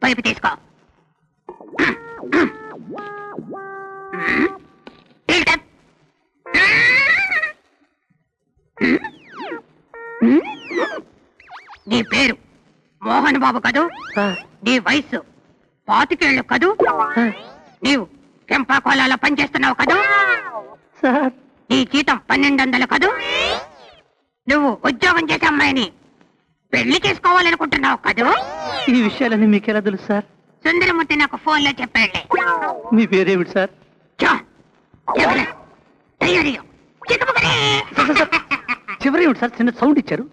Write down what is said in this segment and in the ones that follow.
Pipe తీసుకో. నీ పేరు మోహన్ బాబు కదూ? నీ వయసు 25 ఏళ్ళు కదూ? నీవు కెంపాకోలాలో పనిచేస్తున్నావు కదూ? నీ జీతం 1200 కదూ? నువ్వు ఉద్యోగం చేసే అమ్మాయిని పెళ్లి చేసుకోవాలనుకుంటున్నావు కదూ? ఈ విషయాలన్నీ మీకెలా తెలుసు సార్? సుందరమూర్తి నాకు ఫోన్ లో చెప్పాడులే. మీ పేరేమిటి సార్? చివరి ఏమిటి సార్? చిన్న సౌండ్ ఇచ్చారు.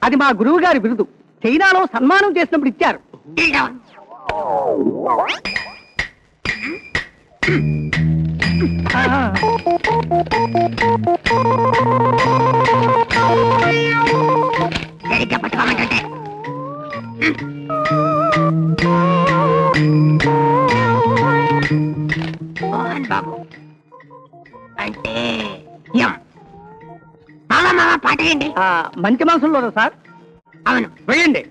అది మా గురువు గారి బిరుదు. చైనాలో సన్మానం చేసినప్పుడు ఇచ్చారు. సరిగ్గా పట్టుకోమంటే మోహన్ బాబు అంటే మామ పాట వేయండి. మంచి మనసులో సార్. అవును, వేయండి.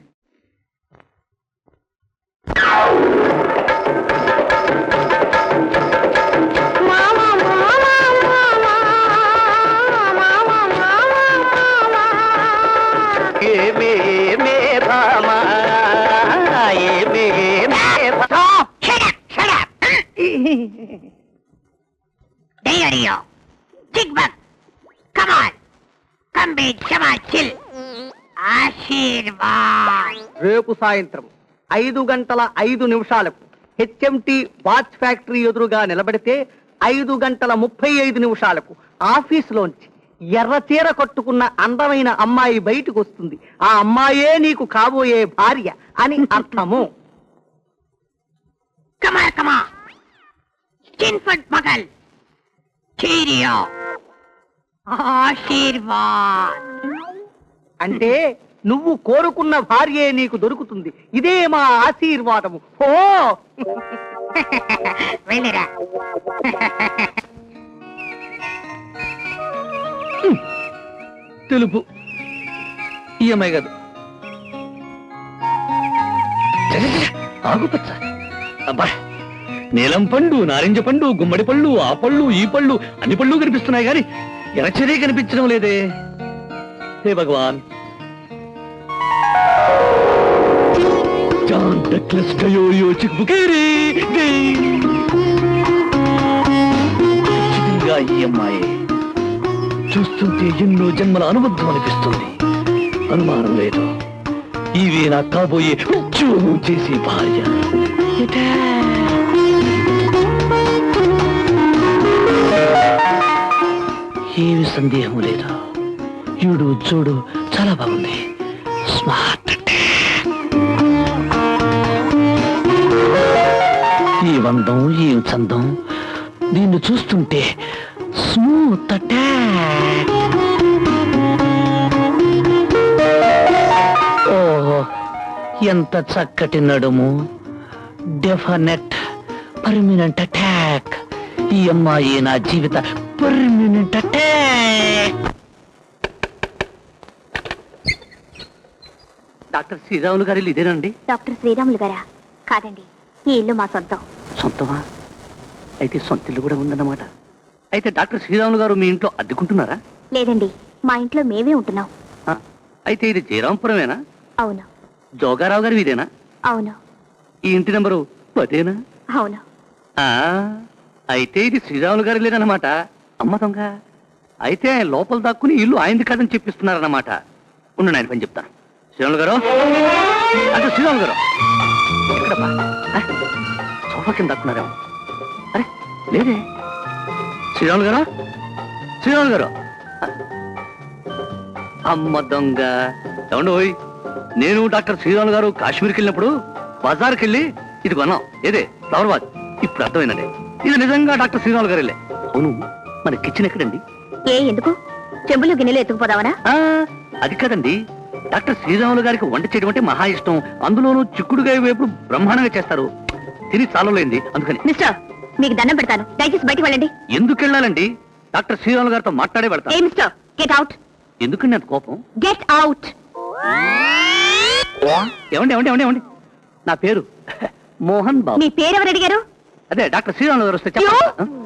రేపు సాయంత్రం 5:05 హెచ్ఎంటి వాచ్ ఫ్యాక్టరీ ఎదురుగా నిలబడితే 5:35 ఆఫీసులోంచి ఎర్ర చీర కట్టుకున్న అందమైన అమ్మాయి బయటకు వస్తుంది. ఆ అమ్మాయే నీకు కాబోయే భార్య అని అర్థము. అంటే నువ్వు కోరుకున్న భార్యే నీకు దొరుకుతుంది. ఇదే మా ఆశీర్వాదము. ఓ వెళ్ళిరా. తెలుపు ఈఎంఐ కాదు, ఆకుపచ్చ. అబ్బా, నీలం పండు, నారింజ పండు, గుమ్మడి పళ్ళు, ఆ పళ్ళు, ఈ పళ్ళు, అన్ని పళ్ళు కనిపిస్తున్నాయి కానీ ఎరచరే కనిపించడం లేదే. హే భగవాన్. ఈఎంఐ చూస్తుంటే ఎన్నో జన్మల అనుబంధం అనిపిస్తుంది. అనుమానం లేదు, ఇవి నా కాబోయే ఉద్యోగం చేసే భార్య. ఏమి సందేహం లేదు. ఈడు చూడు చాలా బాగుంది. స్మార్ట్. ఈ వందం, ఈ చందం, దీన్ని చూస్తుంటే స్మూత్ అటాక్. ఓహో, ఎంత చక్కటి నడుము. Definite permanent attack. ఈ అమ్మాయి నా జీవిత పర్మనెంట్ అటాక్. డాక్టర్ శ్రీరాములు గారి ఇల్లు ఇదేనండి? డాక్టర్ శ్రీరాములు గారా? కాదండి, ఈ ఇల్లు మా సొంతం. సొంతమా? అయితే సొంత ఇల్లు కూడా ఉందన్నమాట. అయితే డాక్టర్ శ్రీరాములు గారు మీ ఇంట్లో అద్దెకుంటున్నారా? లేదండి, మా ఇంట్లో మేమే ఉంటున్నాం. అయితే ఇది జయరాంపురమేనా? అవును. జోగారావు గారు ఇదేనా? అవును. ఈ ఇంటి నెంబరు 10? అవును. అయితే ఇది శ్రీరాములు గారు లేదన్నమాట. అమ్మ దొంగ. అయితే ఆయన లోపల దాక్కుని ఇల్లు ఆయనది కాదని చెప్పిస్తున్నారన్నమాట. ఉండండి, ఆయన పని చెప్తాను. శ్రీరాములు గారు, అంటే శ్రీరాములు గారు ఎక్కడమ్మా? సోఫా కింద దక్కున్నారేమో. అరే లేదే. శ్రీరాములు గారు, శ్రీరాములు గారు. అమ్మ దొంగ. ఏమండి, నేను డాక్టర్ శ్రీరాములు గారు కాశ్మీర్కి వెళ్ళినప్పుడు బజార్కి వెళ్ళి ఇది కొన్నాం. ఏదే ఫ్లవర్ వాజ్. ఇప్పుడు అర్థమైందండి, ఇది నిజంగా డాక్టర్ శ్రీరాములు గారు వెళ్ళే. అవును, మన కిచెన్ ఎక్కడండి? ఎందుకు చెంబులు గిన్నెలు ఎత్తుకుపోదావనా? అది కాదండి, డాక్టర్ శ్రీరాములు గారికి వంట చేయడం అంటే మహా ఇష్టం. అందులోనూ చిక్కుడుగాయ వేపుడు బ్రహ్మాండంగా చేస్తారు. తిని చాలలేంది, అందుకని. మిస్టర్, మీకు దండం పెడతాను, దయచేసి బయటికి వెళ్ళండి. ఎందుకు వెళ్ళాలండి? డాక్టర్ శ్రీరాములు గారితో మాట్లాడే పెడతాను. Mister, get out. ఎందుకండి అంత కోపం? Get out. ఏమండి ఏమండి ఏమండి ఏమండి, నా పేరు మోహన్ బాబు. మీ పేరెవరు అడిగారు? అదే డాక్టర్ శ్రీరాములు గారు వస్తే యో! చెప్పండి.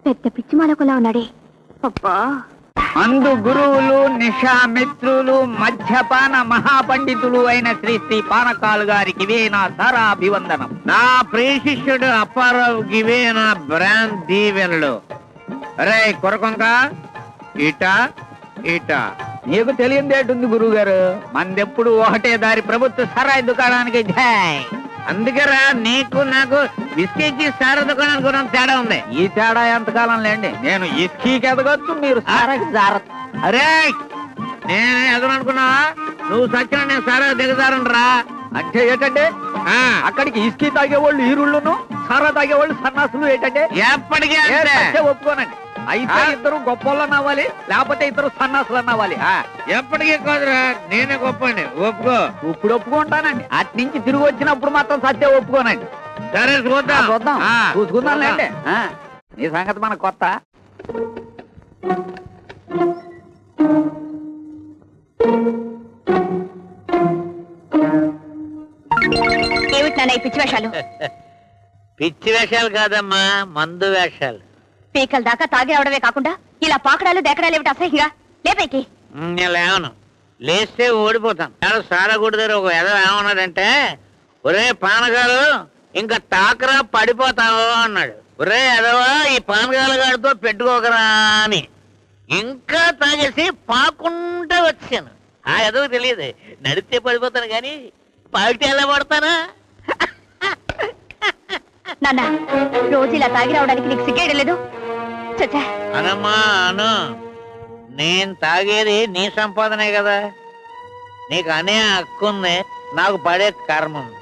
పెద్ద పిచ్చి మాలకులా ఉన్నాడే. అబ్బా, అందు గురువులు నిషామిత్రులు మధ్యపాన మహాపండితులు అయిన శ్రీ శ్రీ పానకాలు గారికి ఇవే నా సారాభివందనం. నా ప్రియ శిష్యుడు అప్పారావుకి ఇవే నా బ్రాండ్ దీవెనలు. రే కొరకొంక, ఇట ఇట నీకు తెలియదేటుంది గురువు గారు, మందెప్పుడు ఒకటే దారి ప్రభుత్వ సరాయి దుకాణానికి జై. అందుకేరా నీకు నాకు విస్కీకి సారా దుకాణానికి కూడా తేడా ఉంది. ఈ తేడా ఎంతకాలం లేండి, నేను ఇస్కీకి ఎదగొచ్చు, మీరు సారాకి జారచ్చు. అరే నేను ఎదరనుకున్నావా? నువ్వు సచ్చిన నేను సారా దిగజారనరా. అంటే ఏంటంటే అక్కడికి ఇస్కీ తాగేవాళ్ళు ఈరుళ్ళును, సారా తాగేవాళ్ళు సన్నాసులు ఏంటంటే ఎప్పటికీ ఒప్పుకోనండి. అయితే ఇద్దరు గొప్పలను అవ్వాలి, లేకపోతే ఇద్దరు సన్నాసులు అవ్వాలి. ఎప్పటికీ కాదురా, నేనే గొప్పండి. ఒప్పుకో. ఇప్పుడు ఒప్పుకుంటానండి, అటు నుంచి తిరిగి వచ్చినప్పుడు మాత్రం సత్య ఒప్పుకోనండి. సరే చూద్దాం చూద్దాం చూసుకుందాంలేండి. నీ సంగతి మనకు కొత్త. ఏమిటి నాన్న ఈ పిచ్చి వేషాలు? పిచ్చి వేషాలు కాదమ్మా, మందు వేషాలు. పీకల దాకా తాగి రావడమే కాకుండా ఇలా పాకడాలు దేకడాలు ఏమిటి అసహ్యంగా? లేపైకి. నేను లేవను, లేస్తే ఓడిపోతాను. సారా గుడి దగ్గర ఒక ఎదవ ఏమన్నాడంటే, ఒరే పానగాలు ఇంకా తాకరా పడిపోతావు అన్నాడు. ఒరే ఎదవా ఈ పానగాల గాడితో పెట్టుకోకరా అని ఇంకా తాగేసి పాకుంటా వచ్చాను. ఆ ఎదవ తెలియదు, నడిస్తే పడిపోతాను కానీ పాకితే ఎలా పడతానా? నాన్న రోజు ఇలా తాగి రావడానికి నీకు సిగ్గేయడం లేదు? చచ్చా అనమ్మా అను, నేను తాగేది నీ సంపాదనే కదా, నీకు అనే హక్కుంది, నాకు పడే కర్మ ఉంది.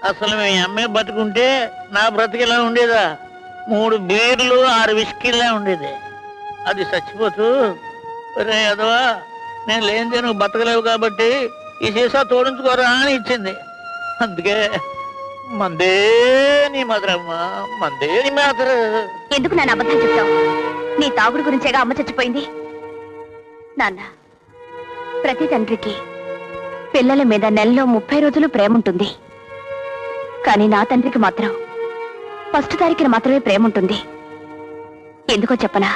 అసలు మీ అమ్మాయి బతుకుంటే నా బ్రతికిలా ఉండేదా? 3 బీర్లు 6 విస్కీలా ఉండేది. అది చచ్చిపోతూ రే అదవా నేను లేనిదే నువ్వు బతకలేవు కాబట్టి ఈ సీసా తోడించుకోరా అని ఇచ్చింది. అందుకే మందే నీ మధురమ్మ, మందే నీ మాత్రం. ఎందుకు నన్ను అబద్ధం చెప్తావు? నీ తాగుడు గురించేగా అమ్మ చచ్చిపోయింది. నాన్న, ప్రతి తండ్రికి పిల్లల మీద నెలలో 30 రోజులు ప్రేమ ఉంటుంది. కానీ నా తండ్రికి మాత్రం ఫస్ట్ తారీఖున మాత్రమే ప్రేమ ఉంటుంది. ఎందుకో చెప్పనా?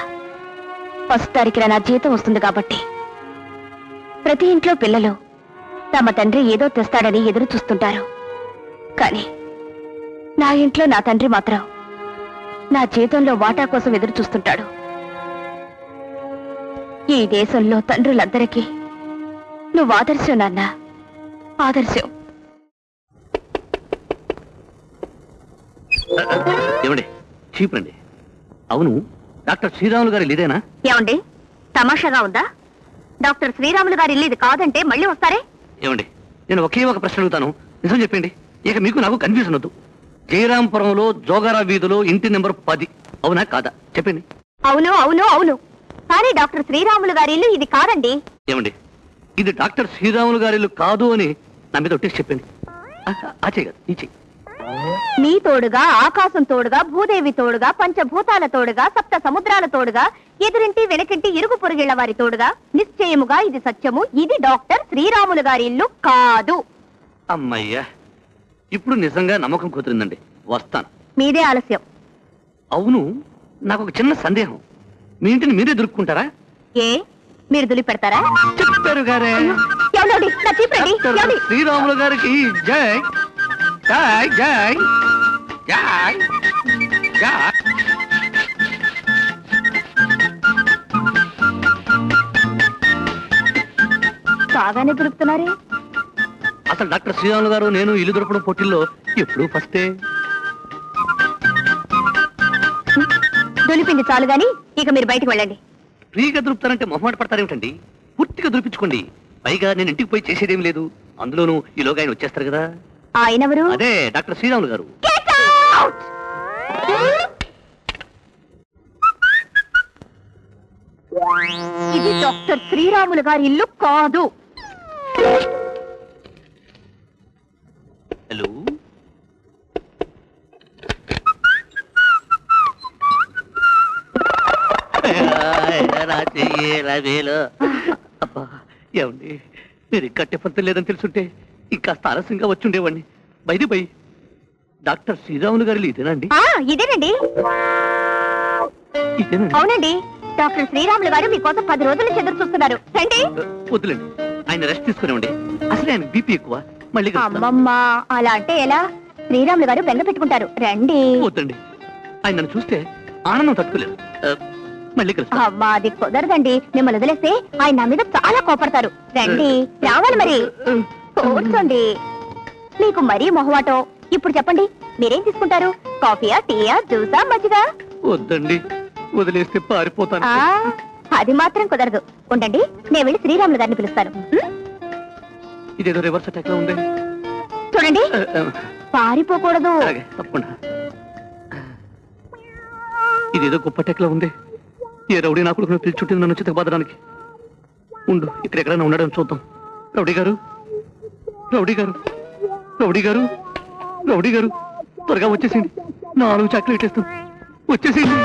ఫస్ట్ తారీఖున నా జీతం వస్తుంది కాబట్టి. ప్రతి ఇంట్లో పిల్లలు తమ తండ్రి ఏదో తెస్తాడని ఎదురు చూస్తుంటారు. కానీ నా ఇంట్లో నా తండ్రి మాత్రం నా జీతంలో వాటా కోసం ఎదురు చూస్తుంటాడు. ఈ దేశంలో తండ్రులందరికీ నువ్వు ఆదర్శం నాన్న, ఆదర్శం. ఏమండి చీపురండి. అవును, డాక్టర్ శ్రీరాములు గారు ఇదేనా? ఏమండి తమాషాగా ఉందా? డాక్టర్ శ్రీరాములు గారి ఇల్లు ఇది కాదంటే మళ్ళీ వస్తారే? ఏమండి నేను ఒకే ఒక ప్రశ్న అడుగుతాను, నిజం చెప్పండి. ఇక మీకు నాకు కన్ఫ్యూజన్ వద్దు. జయరాంపురంలో జోగారా వీధిలో ఇంటి నెంబర్ 10 అవునా కాదా చెప్పండి. అవును అవును అవును, కానీ డాక్టర్ శ్రీరాములు గారి ఇల్లు ఇది కాదండి. ఏమండి ఇది డాక్టర్ శ్రీరాములు గారి ఇల్లు కాదు అని నా మీద ఒట్టేసి చెప్పండి. ఆచే కాదు ఈచే. నీ తోడుగా ఆకాశం తోడుగా భూదేవి తోడుగా పంచభూతాల తోడుగా సప్త సముద్రాల తోడుగా ఎదురింటి వెనకింటి ఇరుగు పొరుగిళ్ల వారి తోడుగా నిశ్చయముగా ఇది సత్యము, ఇది డాక్టర్ శ్రీరాములు గారి ఇల్లు కాదు. అమ్మయ్యా, ఇప్పుడు నిజంగా నమ్మకం కుదిరిందండి. వస్తాను. మీదే ఆలస్యం. అవును, నాకు ఒక చిన్న సందేహం. మీ ఇంటిని మీరే దొరుకుంటారా? ఏ మీరు దులి పెడతారా? చెప్పారు గారే. ఎవరండి? నా చీపండి. ఎవరి? శ్రీరాములు గారికి జై జై జై జై జై. బాగానే దొరుకుతున్నారే. అసలు డాక్టర్ శ్రీరాములు గారు నేను ఇల్లు దొరకడం పోటీల్లో ఎప్పుడు ఫస్టే. దొలిపింది చాలు గాని ఇక మీరు బయటకు వెళ్ళండి. ఫ్రీగా దొరుకుతారంటే మొహమాట పడతారేమిటండి? పూర్తిగా దొరికించుకోండి. పైగా నేను ఇంటికి పోయి చేసేదేం లేదు. అందులోనూ ఈలోగా ఆయన వచ్చేస్తారు కదా. ఆయనెవరు? అదే డాక్టర్ శ్రీరాములు గారు. Get out! ఇది డాక్టర్ శ్రీరాములు గారి ఇల్లు కాదు. హలో, అబ్బా ఏమండి, మీరు కట్టె పంత లేదని తెలుసుంటే ఇంకా ఆలస్యంగా వచ్చుండేవాడిని. బై డాక్టర్ శ్రీరాములు గారు ఇదేనండి? ఇదేనండి. ఇదేనండి? అవునండి, డాక్టర్ శ్రీరాములు గారు మీకోసం 10 రోజుల నుంచి ఎదురు చూస్తున్నారు. రండి. వద్దులేండి, ఆయన రెస్ట్ తీసుకుని ఉండే. అసలే ఆయన బీపీ ఎక్కువ. మళ్ళీ కలుస్తాను. అమ్మమ్మ, అలా అంటే ఎలా? శ్రీరాములు గారు బెంగ పెట్టుకుంటారు. రండి. వద్దండి, ఆయన నన్ను చూస్తే ఆనందం తట్టుకోలేదు. మళ్ళీ కలుస్తాను. అమ్మా, అది కుదరదండి. మిమ్మల్ని వదిలేస్తే ఆయన నా మీద చాలా కోపడతారు. రండి, రావాలి మరి. కూర్చోండి. మీకు మరీ మొహమాటం. ఇప్పుడు చెప్పండి, మీరేం తీసుకుంటారు? కాఫీయా, టీయా, జ్యూసా, మజ్జిగా? వద్దండి, వదిలేస్తే పారిపోతాను. అది మాత్రం కుదరదు. ఉండండి, నేను వెళ్ళి శ్రీరాములు గారిని పిలుస్తాను. ఇదేదో రివర్స్ అటాక్ లో ఉంది. చూడండి, పారిపోకూడదు. అలాగే, తప్పకుండా. ఇదేదో గొప్ప అటాక్ లో ఉంది. ఏ రౌడీ నా కొడుకును పిలిచుంటుంది నన్ను చితకబాదడానికి. ఉండు, ఇక్కడ ఎక్కడైనా ఉండడం చూద్దాం. రౌడీ గారు, రౌడీ గారు, రౌడీ గారు, రౌడీ గారు, త్వరగా వచ్చేసింది. 4 చాక్లెట్ ఇస్తాం. వచ్చేసింది.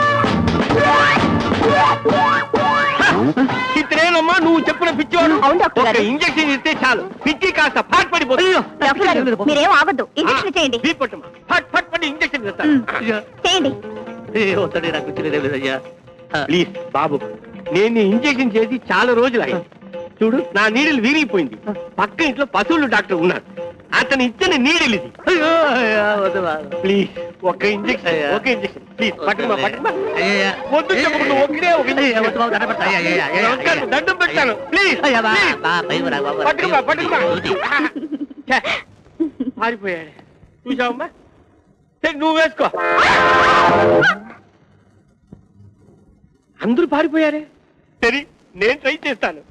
ఇతరేనమ్మా నువ్వు చెప్పిన పిచ్చివాడు. అవును డాక్టర్ గారు. ఇంజెక్షన్ ఇస్తే చాలు, పిచ్చి కాస్త ఫాట్ పడిపోతుంది. డాక్టర్ గారు, మీరేం ఆగొద్దు. ఇంజక్షన్ చేయండి. ఫట్ ఫట్ పడి ఇంజెక్షన్ చేస్తాను. చేయండి. వద్దండి, నాకు తెలియదయ్యా. ప్లీజ్ బాబు, నేను ఇంజెక్షన్ చేసి చాలా రోజులు అయింది. చూడు, నా నీడిల్ విరిగిపోయింది. పక్క ఇంట్లో పశువులు డాక్టర్ ఉన్నారు. అతను ఇచ్చిన నీడిల్ ఇది. ప్లీజ్ ఒక ఇంజెక్షన్, ఒక ఇంజెక్షన్ ప్లీజ్. పట్టుమా పట్టుమా. వద్దు చెప్పకుండా ఒకటే ఒక ఇంజెక్షన్. దండం పెట్టాను. ప్లీజ్ పట్టుకుమా పట్టుకుమా. పారిపోయాడు. చూసావమ్మా, సరే నువ్వు వేసుకో. అందరూ పారిపోయారే. సరే నేను ట్రై చేస్తాను.